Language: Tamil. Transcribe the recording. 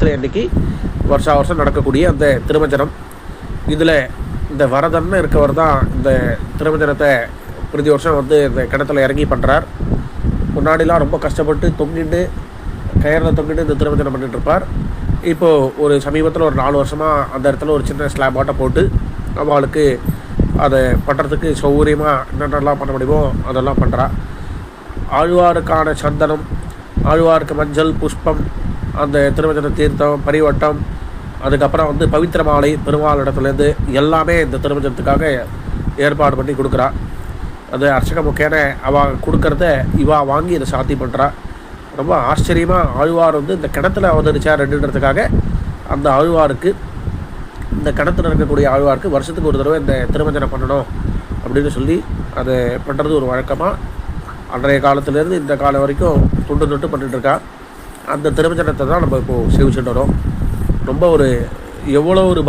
சித்திரை அன்னைக்கு வருஷா வருஷம் நடக்கக்கூடிய அந்த திருமஞ்சனம். இதில் இந்த வரதன்னு இருக்கவர் தான் இந்த திருமஞ்சனத்தை பிரதி வருஷம் வந்து இந்த கிணத்துல இறங்கி பண்ணுறார். முன்னாடிலாம் ரொம்ப கஷ்டப்பட்டு தொங்கிட்டு கயிறில் தொங்கிட்டு இந்த திருமஞ்சனம் பண்ணிகிட்ருப்பார். இப்போது ஒரு சமீபத்தில் ஒரு 4 வருஷமாக அந்த இடத்துல ஒரு சின்ன ஸ்லாப் ஆட்டை போட்டு அவளுக்கு அதை பண்ணுறதுக்கு சௌகரியமாக என்னென்னலாம் பண்ண முடியுமோ அதெல்லாம் பண்ணுறா. ஆழ்வாருக்கான சந்தனம், ஆழ்வாருக்கு மஞ்சள், புஷ்பம், அந்த திருமஞ்சன தீர்த்தம், பரிவட்டம், அதுக்கப்புறம் வந்து பவித்திர மாலை பெருமாள் இடத்துலேருந்து எல்லாமே இந்த திருமஞ்சனத்துக்காக ஏற்பாடு பண்ணி கொடுக்குறா. அது அர்ச்சக முக்கியான அவள் கொடுக்கறத இவா வாங்கி இதை சாத்தி பண்ணுறா. ரொம்ப ஆச்சரியமாக ஆழ்வார் வந்து இந்த கிணத்துல அவதரிச்சார் ரெண்டுன்றதுக்காக அந்த ஆழ்வாருக்கு, இந்த கிணத்துல இருக்கக்கூடிய ஆழ்வாருக்கு வருஷத்துக்கு ஒரு தடவை இந்த திருமஞ்சனம் பண்ணணும் அப்படின்னு சொல்லி அதை பண்ணுறது ஒரு வழக்கமாக அன்றைய காலத்துலேருந்து இந்த காலம் வரைக்கும் தொண்டு தொட்டு பண்ணிட்டுருக்கா. அந்த திருமஞ்சனத்தை தான் நம்ம இப்போது சேவிச்சுட்டு வரோம். ரொம்ப ஒரு எவ்வளோ ஒரு